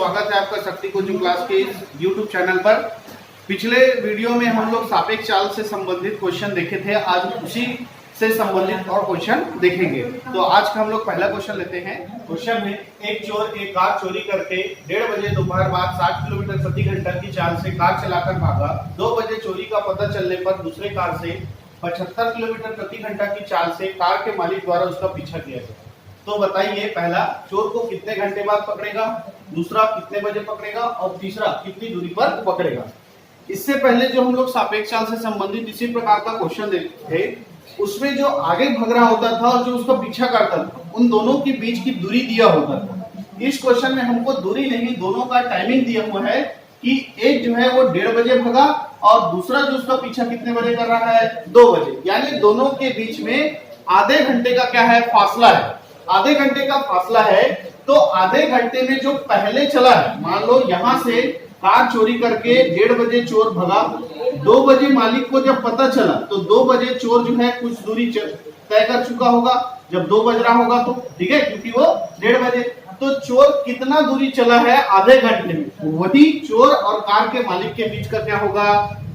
स्वागत है आपका शक्ति कोचिंग क्लास के YouTube चैनल पर। पिछले वीडियो में हम लोग सापेक्ष चाल से संबंधित क्वेश्चन देखे थे। आज उसी से संबंधित और क्वेश्चन देखेंगे। तो आज का हम लोग पहला क्वेश्चन लेते हैं। क्वेश्चन में एक चोर एक कार चोरी करके 1:30 बजे दोपहर बाद 60 किलोमीटर प्रति घंटा की चाल से कार चलाकर भागा। 2 बजे चोरी का पता चलने पर दूसरे कार से 75 किलोमीटर प्रति घंटा की चाल से कार के मालिक द्वारा उसका पीछा किया गया। तो बताइए, पहला चोर को कितने घंटे बाद पकड़ेगा, दूसरा कितने बजे पकड़ेगा और तीसरा कितनी दूरी पर पकड़ेगा। इससे पहले जो हम लोग सापेक्ष चाल से संबंधित इसी प्रकार का क्वेश्चन देखते थे, उसमें जो आगे भग रहा होता था और जो उसका पीछा करता था, उन दोनों के बीच की दूरी दिया होता था। इस क्वेश्चन में हमको दूरी नहीं, दोनों का टाइमिंग दिया हुआ है कि एक जो है वो 1:30 बजे भगा और दूसरा जो उसका पीछा कितने बजे कर रहा है, 2 बजे। यानी दोनों के बीच में आधे घंटे का क्या है, फासला है। आधे घंटे का फासला है, तो आधे घंटे में जो पहले चला है, मान लो यहां से कार चोरी करके 1:30 बजे चोर भगा, 2 बजे मालिक को जब पता चला तो 2 बजे चोर जो है कुछ दूरी तय कर चुका होगा जब 2 बज रहा होगा, तो ठीक है, क्योंकि वो 1:30 बजे। तो चोर कितना दूरी चला है आधे घंटे में, वही चोर और कार के मालिक के बीच का क्या होगा,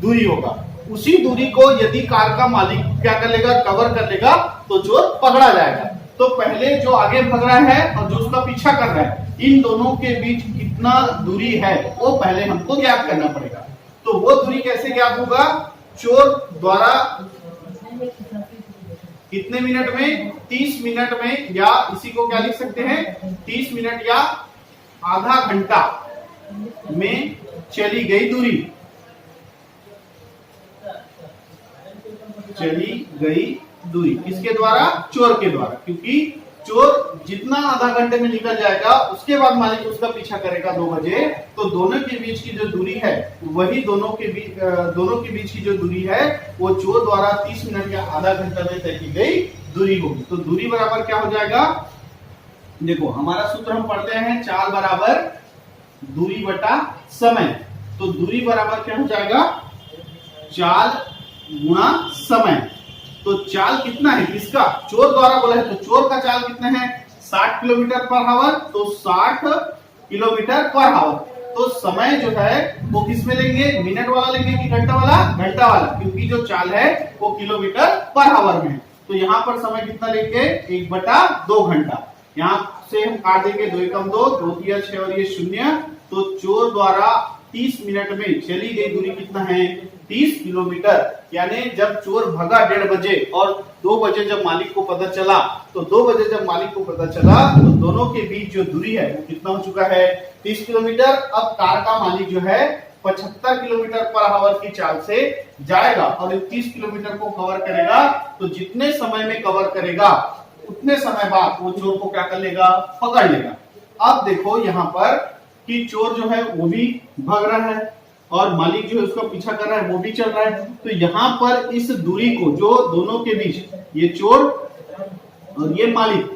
दूरी होगा। उसी दूरी को यदि कार का मालिक क्या कर लेगा, कवर कर लेगा, तो चोर पकड़ा जाएगा। तो पहले जो आगे भग रहा है और जो उसका पीछा कर रहा है, इन दोनों के बीच कितना दूरी है वो पहले हमको ज्ञात करना पड़ेगा। तो वो दूरी कैसे ज्ञात होगा, चोर द्वारा कितने मिनट में, 30 मिनट में, या इसी को क्या लिख सकते हैं, 30 मिनट या आधा घंटा में चली गई दूरी, चली गई दूरी किसके द्वारा, चोर के द्वारा। क्योंकि चोर जितना आधा घंटे में निकल जाएगा उसके बाद मालिक उसका पीछा करेगा 2 बजे, तो दोनों के बीच की जो दूरी है वही दोनों के बीच की जो दूरी है वो चोर द्वारा 30 मिनट या आधा घंटा में तय की गई दूरी होगी। तो दूरी बराबर क्या हो जाएगा, देखो हमारा सूत्र हम पढ़ते हैं, चाल बराबर दूरी बटा समय। तो दूरी बराबर क्या हो जाएगा, चाल गुणा समय। तो चाल कितना है किसका, चोर द्वारा बोला है, तो चोर का चाल कितना है, 60 किलोमीटर पर आवर, तो 60 किलोमीटर पर आवर। तो समय जो है वो किस में लेंगे, मिनट वाला लेंगे कि घंटा वाला, घंटा वाला, क्योंकि जो चाल है वो किलोमीटर पर आवर में। तो यहाँ पर समय कितना लेंगे, 1/2 घंटा। यहाँ से हम काट देंगे, 2 एकम 2, 2 तिया 6 और ये 0। तो चोर द्वारा 30 मिनट में चली गई दूरी कितना है, 30 किलोमीटर। यानी जब चोर भगा 1:30 बजे और 2 बजे जब मालिक को पता चला, तो 2 बजे जब मालिक को पता चला तो दोनों के बीच जो दूरी है वो कितना हो चुका है, 30 किलोमीटर। अब कार का मालिक जो है 75 किलोमीटर पर आवर की चाल से जाएगा और 30 किलोमीटर को कवर करेगा। तो जितने समय में कवर करेगा उतने समय बाद वो चोर को क्या कर लेगा, पकड़ लेगा। अब देखो यहाँ पर कि चोर जो है वो भी भाग रहा है और मालिक जो है उसका पीछा कर रहा है, वो भी चल रहा है। तो यहाँ पर इस दूरी को, जो दोनों के बीच, ये चोर और ये मालिक,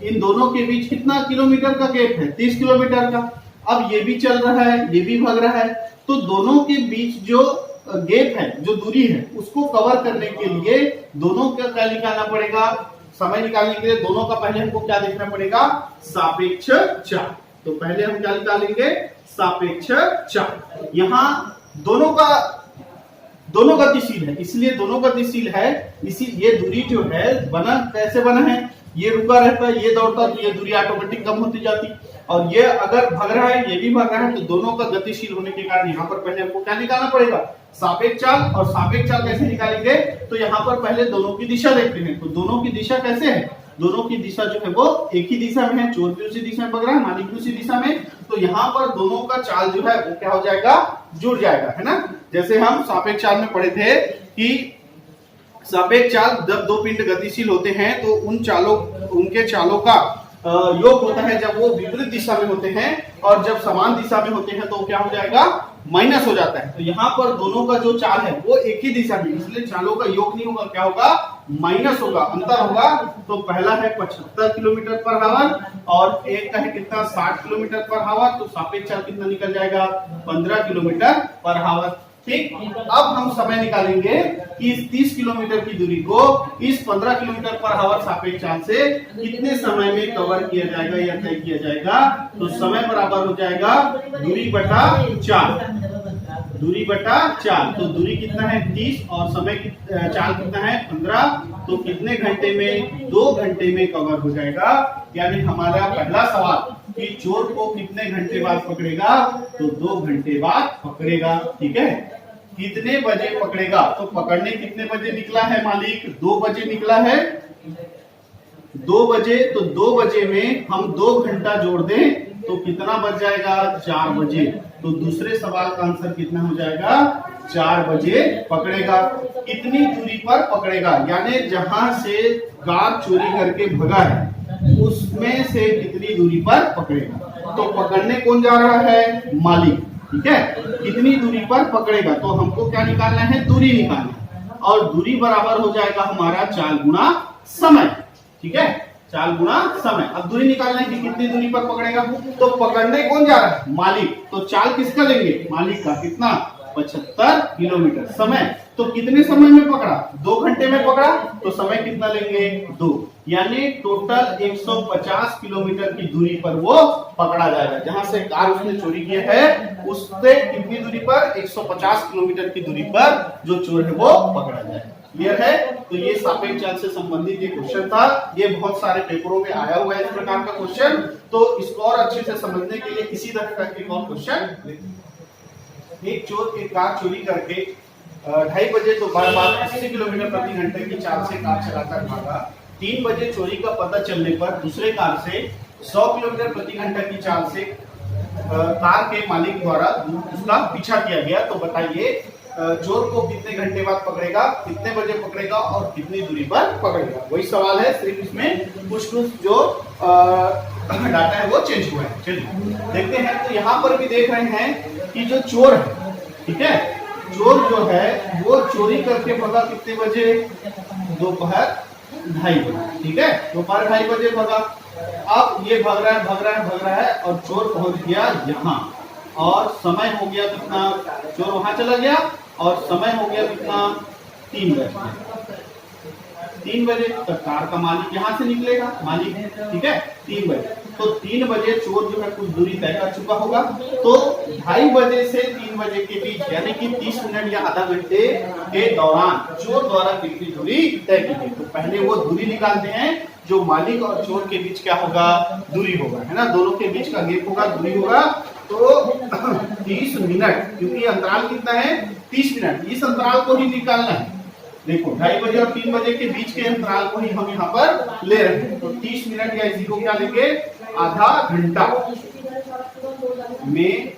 इन दोनों के बीच कितना किलोमीटर का गैप है, 30 किलोमीटर का। अब ये भी चल रहा है, ये भी भाग रहा है, तो दोनों के बीच जो गैप है, जो दूरी है, उसको कवर करने के लिए दोनों का क्या निकालना पड़ेगा, समय निकालने के लिए दोनों का पहले हमको क्या देखना पड़ेगा, सापेक्ष चाल। तो पहले हम क्या निकालेंगे, सापेक्ष चाल। यहाँ दोनों गतिशील है, इसलिए दोनों गतिशील है। इसी ये दूरी जो है बना कैसे बना है, ये रुका रहता है, ये दौड़ता, तो ये दूरी ऑटोमेटिक कम होती जाती। और ये अगर भाग रहा है, ये भी भाग रहा है, तो दोनों का गतिशील होने के कारण यहाँ पर पहले हमको क्या निकालना पड़ेगा, सापेक्ष चाल। और सापेक्ष चाल कैसे निकालेंगे, तो यहाँ पर पहले दोनों की दिशा देखते हैं। तो दोनों की दिशा कैसे है, दोनों की दिशा जो है वो एक ही दिशा में है, चोर भी उसी दिशा में भाग रहा है, मालिक भी उसी दिशा में। तो यहाँ पर दोनों का चाल जो है वो क्या हो जाएगा, जुड़ जाएगा, है ना। जैसे हम सापेक्ष चाल में पढ़े थे कि सापेक्ष चाल, जब 2 पिंड गतिशील होते हैं तो उनके चालों का योग होता है जब वो विपरीत दिशा में होते हैं, और जब समान दिशा में होते हैं तो क्या हो जाएगा, माइनस हो जाता है। तो यहाँ पर दोनों का जो चाल है वो एक ही दिशा में, इसलिए चालों का योग नहीं होगा, क्या होगा, माइनस होगा, अंतर होगा। तो पहला है 75 किलोमीटर पर आवर और एक का है कितना, 60 किलोमीटर पर आवर। तो सापेक्ष चाल कितना निकल जाएगा, 15 किलोमीटर पर आवर। ठीक। अब हम समय निकालेंगे कि इस 30 किलोमीटर की दूरी को इस 15 किलोमीटर पर आवर सापेक्ष चाल से कितने समय में कवर किया जाएगा या तय किया जाएगा। तो समय बराबर हो जाएगा दूरी बटा 4, दूरी बटा 4। तो दूरी कितना है 30 और समय चाल कितना है 15। तो कितने घंटे में, 2 घंटे में कवर हो जाएगा। यानी हमारा पहला सवाल कि चोर को कितने घंटे बाद पकड़ेगा, तो 2 घंटे बाद पकड़ेगा। ठीक है, कितने बजे पकड़ेगा, तो पकड़ने कितने बजे निकला है मालिक, 2 बजे निकला है, 2 बजे। तो 2 बजे में हम 2 घंटा जोड़ दें तो कितना बज जाएगा 4 बजे। तो दूसरे सवाल का आंसर कितना हो जाएगा 4 बजे पकड़ेगा। कितनी दूरी पर पकड़ेगा, यानी जहां से कार चोरी करके भगा है उसमें से कितनी दूरी पर पकड़ेगा। तो पकड़ने कौन जा रहा है, मालिक। ठीक है, कितनी दूरी पर पकड़ेगा, तो हमको क्या निकालना है, दूरी निकालना है। और दूरी बराबर हो जाएगा हमारा 4 गुना समय। ठीक है, 4 गुना समय। अब दूरी निकालना है कि कितनी दूरी पर पकड़ेगा। तो पकड़ने कौन जा रहा है, मालिक। तो चाल किसका लेंगे, मालिक का। कितना, 75 किलोमीटर। समय तो कितने समय में पकड़ा, 2 घंटे में पकड़ा। तो समय कितना लेंगे 2, यानी टोटल 150 किलोमीटर की दूरी पर वो पकड़ा जाएगा। जहां से कार उसने चोरी किया है उससे कितनी दूरी पर, 150 किलोमीटर की दूरी पर जो चोर है वो पकड़ा जाएगा। क्लियर है। तो ये सापेक्ष चाल से संबंधित ये क्वेश्चन था। ये बहुत सारे पेपरों में आया हुआ है इस प्रकार का क्वेश्चन। तो इसको और अच्छे से समझने के लिए इसी तरह का एक और क्वेश्चन। एक चोर एक कार चोरी करके 2:30 बजे दोपहर बाद 80 किलोमीटर प्रति घंटे की चाल से कार चलाकर भागा। 3 बजे चोरी का पता चलने पर दूसरे कार से 100 किलोमीटर प्रति घंटा की चाल से कार के मालिक द्वारा उसका पीछा किया गया। तो बताइए चोर को कितने घंटे बाद पकड़ेगा, कितने बजे पकड़ेगा और कितनी दूरी पर पकड़ेगा। वही सवाल है, सिर्फ इसमें कुछ जो डाटा है वो चेंज हुआ है। चलिए देखते हैं। तो यहाँ पर भी देख रहे हैं कि जो चोर है, ठीक है, चोर जो है वो चोरी करके भगा कितने बजे, दोपहर 2:30 बजे। ठीक है, दोपहर 2:30 बजे भगा। अब ये भाग रहा है और चोर पहुंच गया यहाँ और समय हो गया कितना, चोर वहां चला गया और समय हो गया कितना, 3 बजे। 3 बजे तक कार का मालिक यहाँ से निकलेगा, मालिक। ठीक है, 3 बजे। तो 3 बजे चोर जो है कुछ दूरी तय कर चुका होगा। तो 2:30 बजे से 3 बजे के बीच यानी कि 30 मिनट या आधा घंटे के दौरान चोर द्वारा कितनी दूरी तय की गई। तो पहले वो दूरी निकालते हैं जो मालिक और चोर के बीच क्या होगा, दूरी होगा, है ना। दोनों के बीच का गेप होगा, दूरी होगा। तो 30 मिनट, क्योंकि अंतराल कितना है 30 मिनट, इस अंतराल को ही निकालना है। देखो 2:30 बजे और 3 बजे के बीच के अंतराल को ही हम यहाँ पर ले रहे हैं। तो 30 मिनट या इसी को क्या लेंगे, आधा घंटा में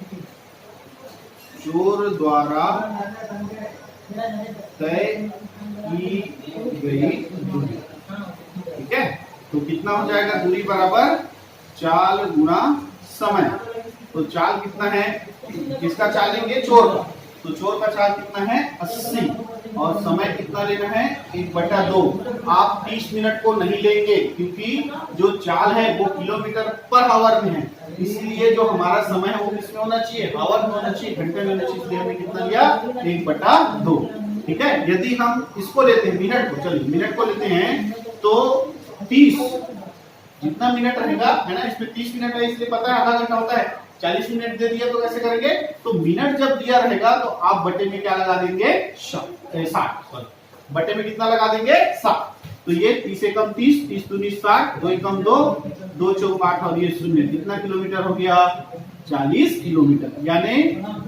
चोर द्वारा तय की गई दूरी। ठीक है, तो कितना हो जाएगा, दूरी बराबर चाल गुना समय। तो चाल कितना है, किसका चाल लेंगे, चोर का। तो चोर का चाल कितना है 80 और समय कितना लेना है 1/2। आप 30 मिनट को नहीं लेंगे क्योंकि जो चाल है वो किलोमीटर पर आवर में है, इसलिए जो हमारा समय है वो किसमें होना चाहिए, आवर में होना चाहिए, घंटे में होना चाहिए। इसलिए हमने कितना लिया 1/2। ठीक है, यदि हम इसको लेते हैं मिनट को, चलिए मिनट को लेते हैं तो 30 जितना मिनट रहेगा, है ना, इसमें 30 मिनट है इसलिए पता है आधा घंटा होता है। 40 मिनट दे दिया तो कैसे करेंगे, तो मिनट जब दिया रहेगा तो आप बटे में क्या लगा देंगे 60, बटे में कितना लगा देंगे 7। तो ये 30 एकम 30, 30 दूनी 60, 2 एकम 2, 2 चौक 8 और ये 0। कितना किलोमीटर हो गया 40 किलोमीटर। यानी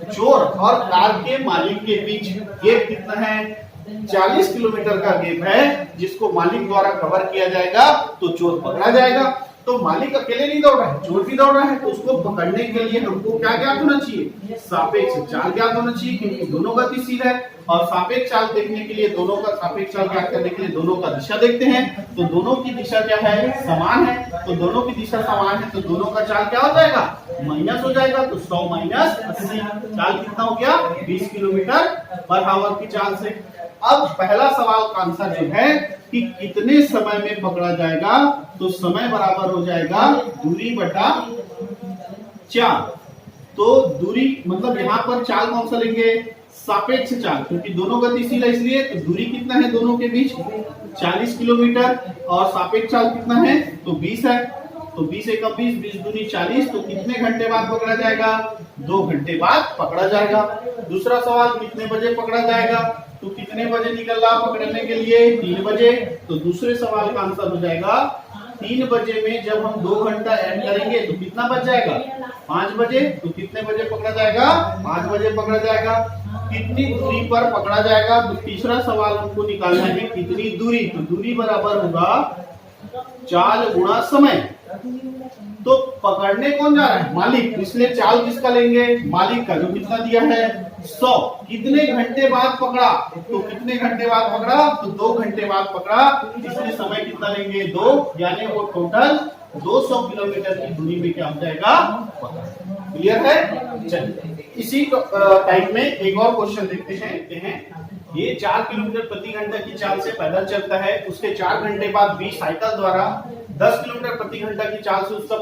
चोर और कार के मालिक के बीच गेप कितना है 40 किलोमीटर का गेप है, जिसको मालिक द्वारा कवर किया जाएगा तो चोर पकड़ा जाएगा। तो मालिक अकेले नहीं दौड़ रहा है, चोर भी दौड़ रहा है। तो उसको पकड़ने के लिए हमको क्या ज्ञात होना चाहिए, सापेक्ष चाल ज्ञात होना चाहिए, क्योंकि दोनों गतिशील है। और सापेक्ष चाल देखने के लिए दोनों का सापेक्ष चाल ज्ञात करने के लिए दोनों का दिशा देखते हैं। तो दोनों की दिशा क्या है, समान है। तो दोनों की दिशा समान है तो दोनों का चाल क्या हो जाएगा, माइनस हो जाएगा। तो 100 - 80 चाल कितना हो गया 20 किलोमीटर पर आवर की चाल से। अब पहला सवाल का आंसर जो है कि कितने समय में पकड़ा जाएगा, तो समय बराबर हो जाएगा दूरी बटा 4। तो दूरी मतलब यहाँ पर चाल कौन सा लेंगे, सापेक्ष चाल, क्योंकि दोनों गतिशील है इसलिए। तो दूरी कितना है दोनों के बीच? 40 किलोमीटर। और सापेक्ष चाल कितना है? तो 20 है। तो 20 एक 20, 20 दूनी 40। तो कितने घंटे बाद पकड़ा जाएगा? 2 घंटे बाद पकड़ा जाएगा। दूसरा सवाल, कितने बजे पकड़ा जाएगा? तो कितने बजे निकल रहा पकड़ने के लिए? 3 बजे। तो दूसरे सवाल का आंसर हो जाएगा 3 बजे में जब हम 2 घंटा ऐड करेंगे तो कितना बच जाएगा? 5 बजे। तो कितने बजे पकड़ा जाएगा? 5 बजे पकड़ा जाएगा। कितनी दूरी पर पकड़ा जाएगा? तो तीसरा सवाल हमको निकालना है कितनी दूरी। तो दूरी बराबर होगा चाल गुणा समय। तो पकड़ने कौन जा रहा है? मालिक। इसलिए चाल किसका लेंगे? मालिक का, जो कितना दिया है 100। कितने घंटे बाद पकड़ा? तो कितने घंटे बाद पकड़ा? तो 2 घंटे बाद पकड़ा। इसलिए समय कितना लेंगे? 2। यानी वो टोटल 200 किलोमीटर की दूरी में क्या हो जाएगा? क्लियर है? चलिए इसी टाइप में एक और क्वेश्चन देखते हैं। ये 4 किलोमीटर प्रति घंटा की चाल से पैदल चलता है। उसके 4 घंटे बाद बी साइकिल द्वारा 10 किलोमीटर प्रति घंटा की चाल से उसका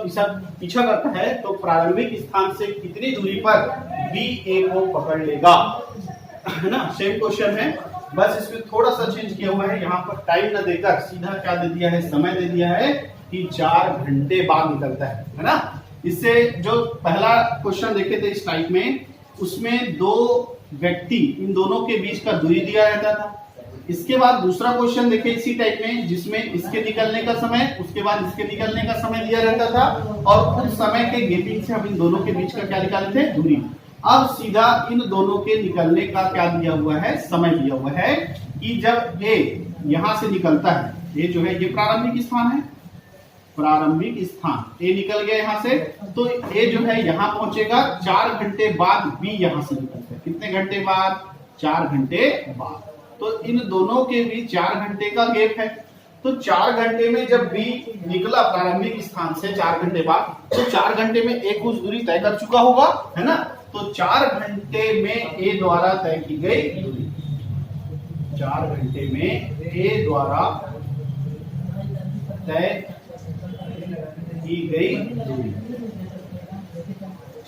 पीछा करता है। तो प्रारंभिक स्थान से कितनी दूरी पर बी ए को पकड़ लेगा? है ना? सेम क्वेश्चन है, बस इसमें थोड़ा सा चेंज किया हुआ है। यहाँ पर टाइम न देकर सीधा क्या दे दिया है? समय दे दिया है कि 4 घंटे बाद निकलता है ना? इससे जो पहला क्वेश्चन देखे थे इस टाइप में, उसमें 2 व्यक्ति, इन दोनों के बीच का दूरी दिया रहता था। इसके बाद दूसरा क्वेश्चन देखे इसी टाइप में, जिसमें इसके निकलने का समय, उसके बाद इसके निकलने का समय दिया रहता था। और उस समय के गेपिंग से हम इन दोनों के बीच का क्या निकालते थे? दूरी। अब सीधा इन दोनों के निकलने का क्या दिया हुआ है? समय दिया हुआ है कि जब ए यहां से निकलता है, ये जो है ये प्रारंभिक स्थान है, प्रारंभिक स्थान ए निकल गया यहां से, तो ए जो है यहां पहुंचेगा 4 घंटे बाद बी यहां से निकलता है। कितने घंटे बाद? 4 घंटे बाद। तो इन दोनों के बीच 4 घंटे का गैप है। तो 4 घंटे में जब बी निकला प्रारंभिक स्थान से 4 घंटे बाद, तो 4 घंटे में ए कुछ दूरी तय कर चुका होगा, है ना? तो 4 घंटे में ए द्वारा तय की गई दूरी, 4 घंटे में ए द्वारा तय की गई दूरी।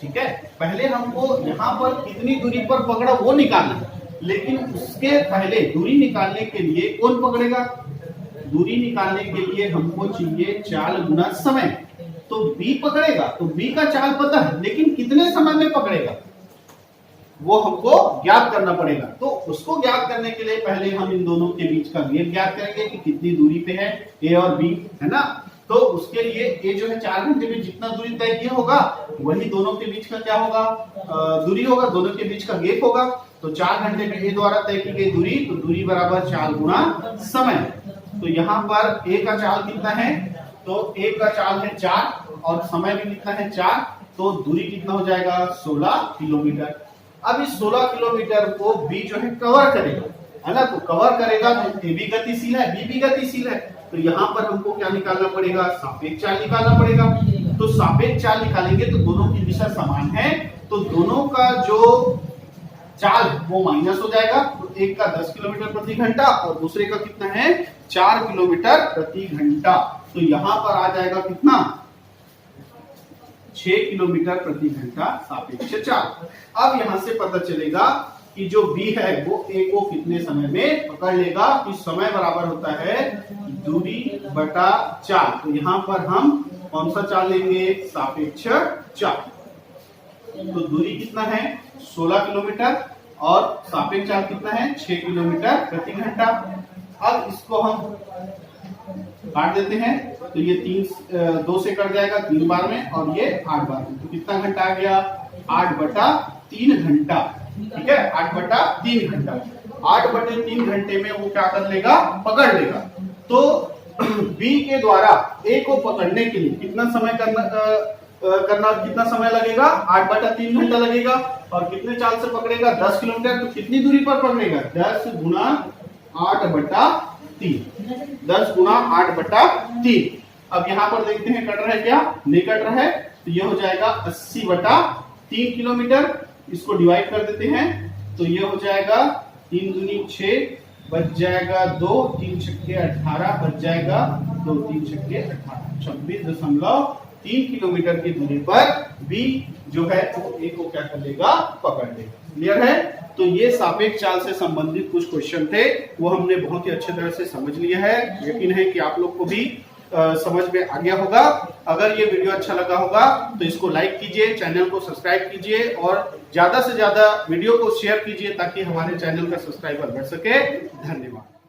ठीक है, पहले हमको यहाँ पर कितनी दूरी पर पकड़ा वो निकालना है, लेकिन उसके पहले दूरी निकालने के लिए कौन पकड़ेगा? दूरी निकालने के लिए हमको चाहिए चाल गुना समय। तो बी पकड़ेगा, तो बी का चाल पता है, लेकिन कितने समय में पकड़ेगा वो हमको ज्ञात करना पड़ेगा। तो उसको ज्ञात करने के लिए पहले हम इन दोनों के बीच का गैप ज्ञात करेंगे कि कितनी दूरी पे है ए और बी, है ना? तो उसके लिए ए जो है 4 घंटे में जितना दूरी तय किया होगा वही दोनों के बीच का क्या होगा? दूरी होगा, दोनों के बीच का गैप होगा। तो 4 घंटे में ए द्वारा तय की गई दूरी, तो दूरी बराबर चाल गुना समय। तो यहाँ पर ए का चाल कितना है? तो ए का चाल है 4 और समय भी कितना है? 4। तो दूरी कितना हो जाएगा? 16 किलोमीटर। अब इस 16 किलोमीटर को बी जो है कवर करेगा, है ना? तो कवर करेगा तो ए भी गतिशील है, बी भी गतिशील है। तो यहाँ पर हमको क्या निकालना पड़ेगा? सापेक्ष चाल निकालना पड़ेगा। तो सापेक्ष चाल निकालेंगे तो दोनों की दिशा समान है, तो दोनों का जो चाल वो माइनस हो जाएगा। तो एक का 10 किलोमीटर प्रति घंटा और दूसरे का कितना है? 4 किलोमीटर प्रति घंटा। तो यहाँ पर आ जाएगा कितना? 6 किलोमीटर प्रति घंटा सापेक्ष चाल। अब यहां से पता चलेगा कि जो बी है वो ए को कितने समय में पकड़ लेगा। कि समय बराबर होता है दूरी बटा चाल। तो यहाँ पर हम कौन सा चाल लेंगे? सापेक्ष चाल। तो दूरी कितना है? 16 किलोमीटर और सापेक्ष चाल कितना है? 6 किलोमीटर प्रति घंटा। अब इसको हम काट देते हैं, तो ये 2 से कट जाएगा 3 बार में और ये 8 बार में। तो कितना घंटा आ गया? 8/3 घंटा। ठीक है, 8/3 घंटा। 8/3 घंटे में वो क्या कर लेगा? पकड़ लेगा। तो बी के द्वारा ए को पकड़ने के लिए कितना समय कितना समय लगेगा? 8/3 घंटा लगेगा। और कितने चाल से पकड़ेगा? 10 किलोमीटर। तो कितनी दूरी पर पकड़ेगा? 10 गुना 8/3। 10 गुना 8/3। अब यहाँ पर देखते हैं कट रहा है क्या? नहीं कट रहा है। तो ये हो जाएगा 80/3 किलोमीटर। इसको डिवाइड कर देते हैं, तो ये हो जाएगा 3 दूनी 6, बच जाएगा 2, 3 छक्के 18, बच जाएगा 2, 3 छक्के 18, 26.8 3 किलोमीटर की दूरी पर बी जो है वो ए को क्या कर लेगा, पकड़ लेगा। क्लियर है? तो ये सापेक्ष चाल से संबंधित कुछ क्वेश्चन थे, वो हमने बहुत ही अच्छे तरह से समझ लिया है। यकीन है कि आप लोग को भी समझ में आ गया होगा। अगर ये वीडियो अच्छा लगा होगा तो इसको लाइक कीजिए, चैनल को सब्सक्राइब कीजिए और ज्यादा से ज्यादा वीडियो को शेयर कीजिए ताकि हमारे चैनल का सब्सक्राइबर बढ़ सके। धन्यवाद।